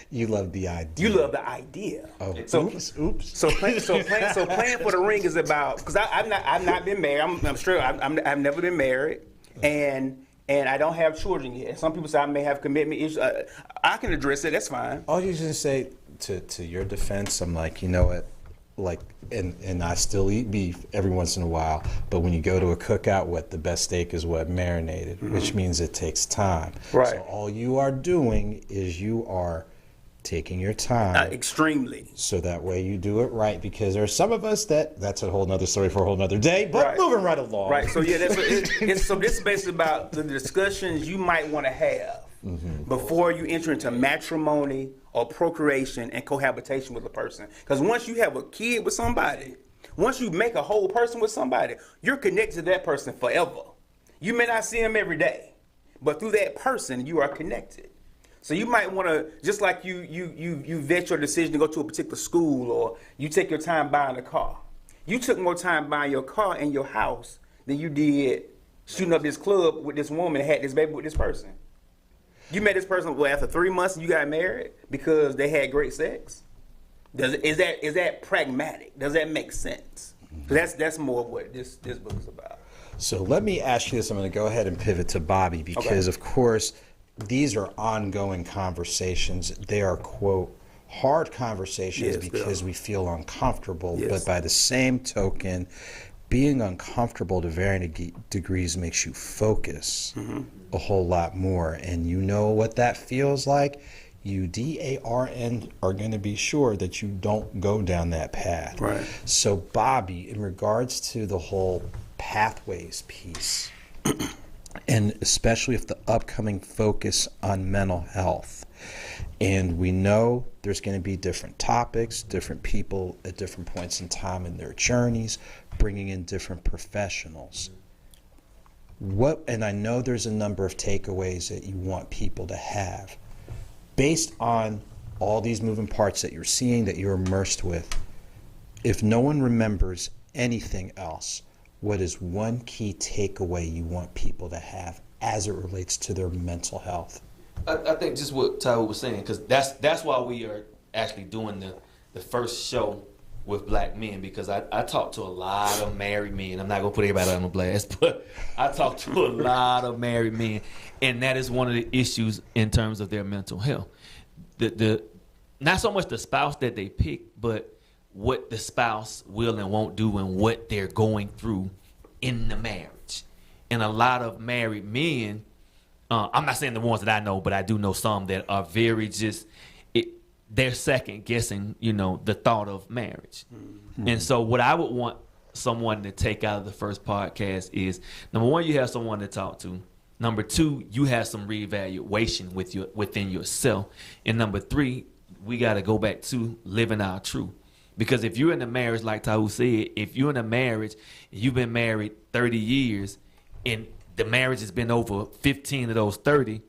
You love the idea.
You love the idea.
Oh,
so,
oops.
So playing for the ring is about, because I've not been married. I'm straight. I've never been married, and I don't have children yet. Some people say I may have commitment issues. I can address it. That's fine.
All you just say to your defense, I'm like, you know what, like, and I still eat beef every once in a while, but when you go to a cookout, the best steak is marinated, which means it takes time.
Right.
So all you are doing is you are taking your time
extremely,
so that way you do it right, because there are some of us that's a whole nother story for a whole nother day, but moving right along.
Right. So yeah, so this is basically about the discussions you might want to have before you enter into matrimony or procreation and cohabitation with a person. Because once you have a kid with somebody, once you make a whole person with somebody, you're connected to that person forever. You may not see them every day, but through that person you are connected. So you might want to, just like you vet your decision to go to a particular school, or you take your time buying a car. You took more time buying your car and your house than you did shooting up this club with this woman and had this baby with this person. You met this person after 3 months and you got married because they had great sex. Is that pragmatic? Does that make sense? That's more of what this book is about.
So let me ask you this. I'm going to go ahead and pivot to Bobby, because of course, these are ongoing conversations. They are, quote, hard conversations because we feel uncomfortable. But by the same token, being uncomfortable to varying degrees makes you focus a whole lot more. And you know what that feels like? You, DARN, are going to be sure that you don't go down that path.
Right.
So, Bobby, in regards to the whole pathways piece, and especially with the upcoming focus on mental health. And we know there's going to be different topics, different people at different points in time in their journeys, bringing in different professionals. And I know there's a number of takeaways that you want people to have. based on all these moving parts that you're seeing, that you're immersed with, if no one remembers anything else, what is one key takeaway you want people to have as it relates to their mental health?
I think just what Ty was saying, because that's why we are actually doing the first show with black men, because I talk to a lot of married men. I'm not gonna put everybody on the blast, but I talk to a lot of married men, and that is one of the issues in terms of their mental health. The not so much the spouse that they pick, but what the spouse will and won't do and what they're going through in the marriage. And a lot of married men, I'm not saying the ones that I know, but I do know some that are very they're second guessing, the thought of marriage. Mm-hmm. And so what I would want someone to take out of the first podcast is, number one, you have someone to talk to. Number two, you have some reevaluation within yourself. And number three, we got to go back to living our truth. Because if you're in a marriage, like Tahu said, if you're in a marriage, you've been married 30 years, and the marriage has been over 15 of those 30,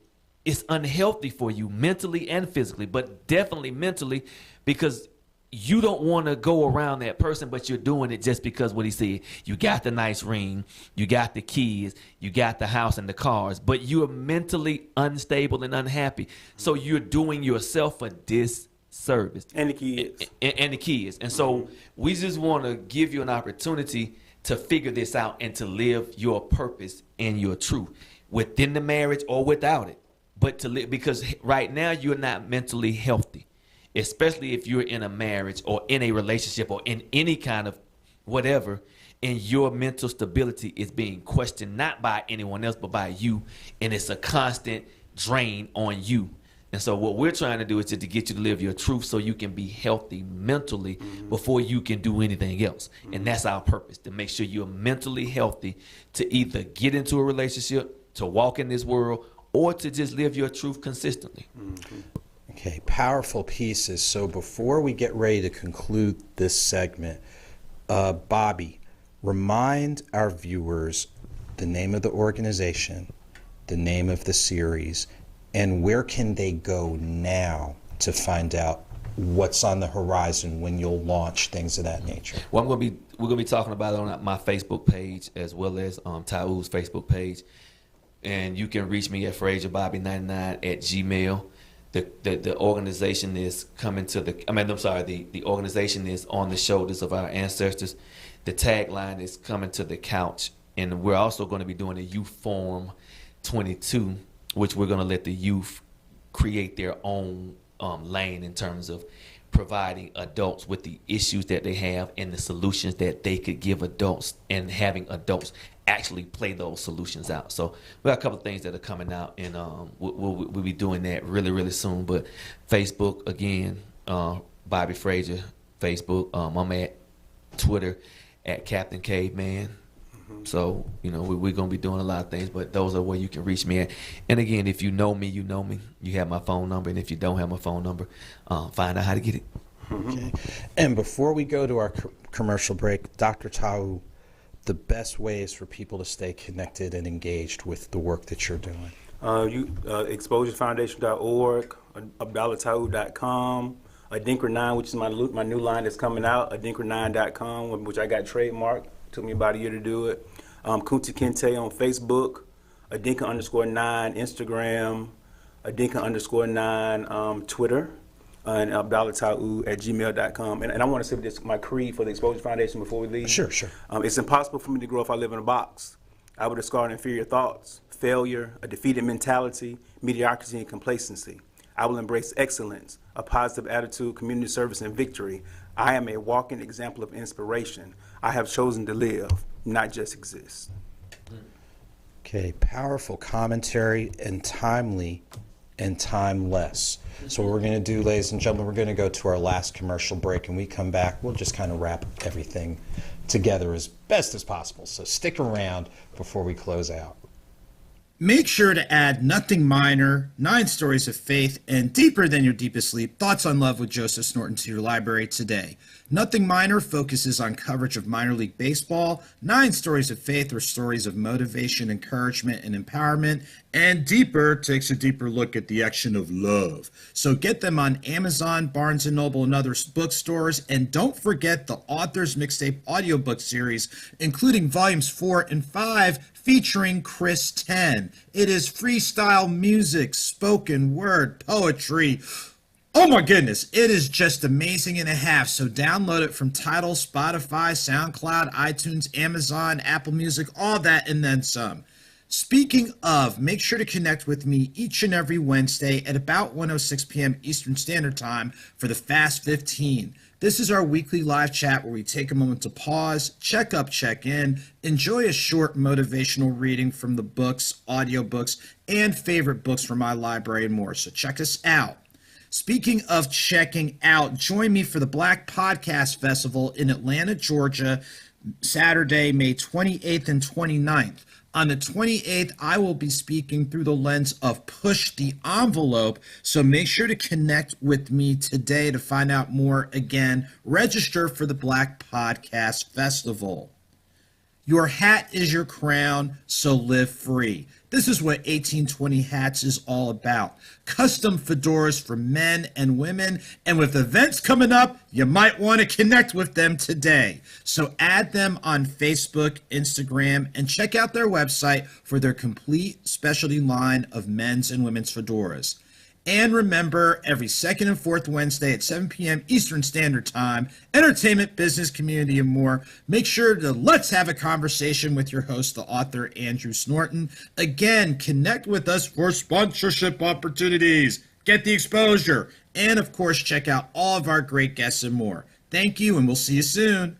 it's unhealthy for you mentally and physically, but definitely mentally, because you don't want to go around that person, but you're doing it just because what he said. You got the nice ring, you got the kids, you got the house and the cars, but you're mentally unstable and unhappy. So you're doing yourself a disservice.
And the kids.
And the kids. And so we just want to give you an opportunity to figure this out and to live your purpose and your truth within the marriage or without it. But to live, because right now you're not mentally healthy, especially if you're in a marriage or in a relationship or in any kind of whatever, and your mental stability is being questioned, not by anyone else, but by you. And it's a constant drain on you. And so what we're trying to do is just to get you to live your truth so you can be healthy mentally before you can do anything else. And that's our purpose, to make sure you're mentally healthy to either get into a relationship, to walk in this world, or to just live your truth consistently.
Okay, powerful pieces. So before we get ready to conclude this segment, Bobby, remind our viewers the name of the organization, the name of the series, and where can they go now to find out what's on the horizon when you'll launch, things of that nature.
Well, we're gonna be talking about it on my Facebook page as well as Tau's Facebook page. And you can reach me at FrazierBobby99@gmail. The organization is coming to the organization is on the shoulders of our ancestors. The tagline is coming to the couch. And we're also going to be doing a Youth Forum 22, which we're going to let the youth create their own lane in terms of providing adults with the issues that they have and the solutions that they could give adults, and having adults actually play those solutions out. So we got a couple of things that are coming out, and we'll be doing that really, really soon. But Facebook, again, Bobby Frazier, Facebook. I'm at Twitter at Captain Caveman. So, we're going to be doing a lot of things, but those are where you can reach me at. And again, if you know me, you know me. You have my phone number, and if you don't have my phone number, find out how to get it.
Okay. And before we go to our commercial break, Dr. Tau, the best ways for people to stay connected and engaged with the work that you're doing.
Exposurefoundation.org, abdalatau.com, Adinkra9, which is my new line that's coming out, adinkra9.com, which I got trademarked. Took me about a year to do it. Kunta Kinte on Facebook, Adinka_9 Instagram, Adinka_9 Twitter, and abdalatau@gmail.com. And I want to say this, my creed for the Exposure Foundation before we leave.
Sure.
It's impossible for me to grow if I live in a box. I would discard inferior thoughts, failure, a defeated mentality, mediocrity, and complacency. I will embrace excellence, a positive attitude, community service, and victory. I am a walking example of inspiration. I have chosen to live, not just exist.
Okay, powerful commentary, and timely and timeless. So what we're going to do, ladies and gentlemen, we're going to go to our last commercial break, and we come back, we'll just kind of wrap everything together as best as possible. So stick around before we close out.
Make sure to add Nothing Minor, 9 Stories of Faith, and Deeper Than Your Deepest Sleep, Thoughts on Love with Joseph Snorton to your library today. Nothing Minor focuses on coverage of minor league baseball. 9 Stories of Faith are stories of motivation, encouragement, and empowerment. And Deeper takes a deeper look at the action of love. So get them on Amazon, Barnes & Noble, and other bookstores. And don't forget the Author's Mixtape audiobook series, including volumes 4 and 5, featuring Chris 10. It is freestyle music, spoken word, poetry. Oh my goodness, it is just amazing and a half. So download it from Tidal, Spotify, SoundCloud, iTunes, Amazon, Apple Music, all that and then some. Speaking of, make sure to connect with me each and every Wednesday at about 1:06 p.m. Eastern Standard Time for the Fast 15. This is our weekly live chat where we take a moment to pause, check up, check in, enjoy a short motivational reading from the books, audiobooks, and favorite books from my library and more. So check us out. Speaking of checking out, join me for the Black Podcast Festival in Atlanta, Georgia, Saturday, May 28th and 29th. On the 28th, I will be speaking through the lens of Push the Envelope, so make sure to connect with me today to find out more. Again, register for the Black Podcast Festival. Your hat is your crown, so live free. This is what 1820 Hats is all about. Custom fedoras for men and women, and with events coming up, you might want to connect with them today. So add them on Facebook, Instagram, and check out their website for their complete specialty line of men's and women's fedoras. And remember, every second and fourth Wednesday at 7 p.m. Eastern Standard Time, entertainment, business, community, and more. Make sure to let's have a conversation with your host, the author, Andrew Snorton. Again, connect with us for sponsorship opportunities. Get the exposure. And, of course, check out all of our great guests and more. Thank you, and we'll see you soon.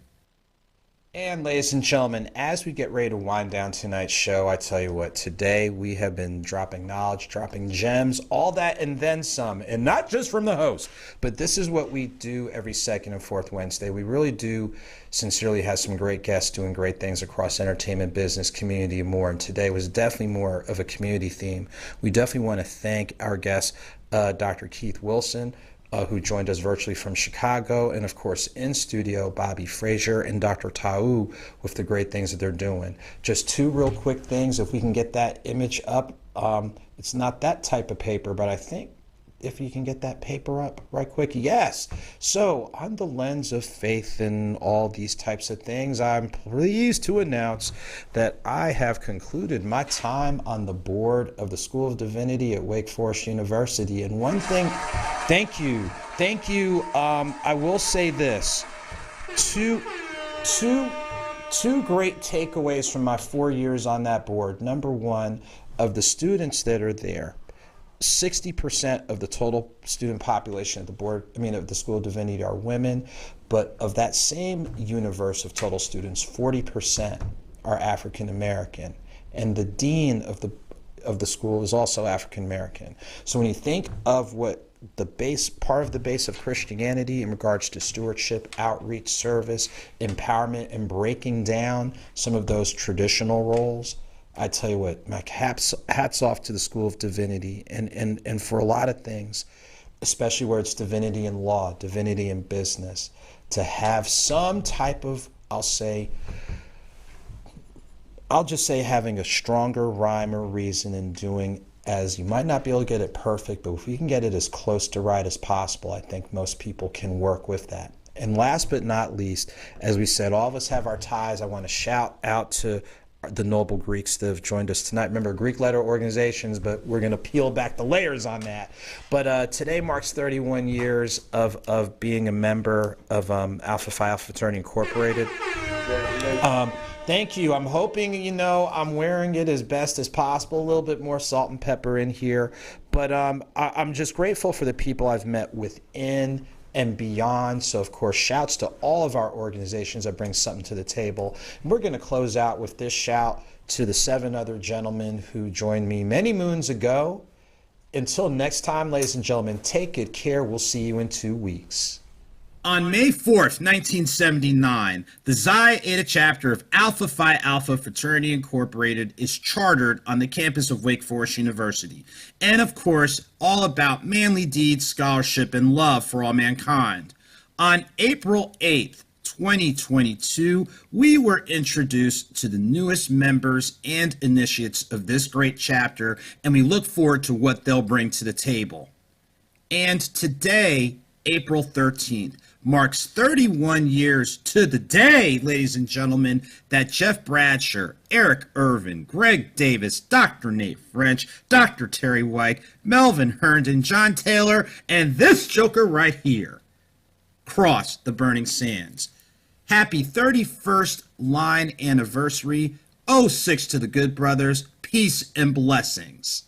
And ladies and gentlemen, as we get ready to wind down tonight's show, I tell you what, today we have been dropping knowledge, dropping gems, all that and then some. And not just from the host, but this is what we do every second and fourth Wednesday. We really do sincerely have some great guests doing great things across entertainment, business, community, and more. And today was definitely more of a community theme. We definitely want to thank our guest, Dr. Keith Wilson, who joined us virtually from Chicago, and of course in studio, Bobby Frazier and Dr. Tau with the great things that they're doing. Just two real quick things, if we can get that image up. It's not that type of paper, but I think if you can get that paper up right quick. Yes. So on the lens of faith and all these types of things, I'm pleased to announce that I have concluded my time on the board of the School of Divinity at Wake Forest University. And one thing, thank you. I will say this, two great takeaways from my 4 years on that board. Number one, of the students that are there, 60% of the total student population at the board, of the School of Divinity are women, but of that same universe of total students, 40% are African American, and the dean of the school is also African American. So when you think of what part of the base of Christianity in regards to stewardship, outreach, service, empowerment, and breaking down some of those traditional roles, I tell you what, my hats off to the School of Divinity, and for a lot of things, especially where it's divinity in law, divinity in business, to have some type of, I'll just say having a stronger rhyme or reason in doing, as you might not be able to get it perfect, but if we can get it as close to right as possible, I think most people can work with that. And last but not least, as we said, all of us have our ties. I want to shout out to the noble Greeks that have joined us tonight. Remember, Greek letter organizations, but we're going to peel back the layers on that. But today marks 31 years of being a member of Alpha Phi Alpha Fraternity Incorporated. Thank you. I'm hoping, I'm wearing it as best as possible, a little bit more salt and pepper in here. But I'm just grateful for the people I've met within and beyond. So, of course, shouts to all of our organizations that bring something to the table. And we're going to close out with this shout to the 7 other gentlemen who joined me many moons ago. Until next time, ladies and gentlemen, take good care. We'll see you in 2 weeks.
On May 4th, 1979, the Xi Eta chapter of Alpha Phi Alpha Fraternity Incorporated is chartered on the campus of Wake Forest University. And of course, all about manly deeds, scholarship, and love for all mankind. On April 8th, 2022, we were introduced to the newest members and initiates of this great chapter, and we look forward to what they'll bring to the table. And today, April 13th, marks 31 years to the day, ladies and gentlemen, that Jeff Bradsher, Eric Irvin, Greg Davis, Dr. Nate French, Dr. Terry White, Melvin Herndon, John Taylor, and this joker right here crossed the burning sands. Happy 31st line anniversary, 06 to the good brothers, peace and blessings.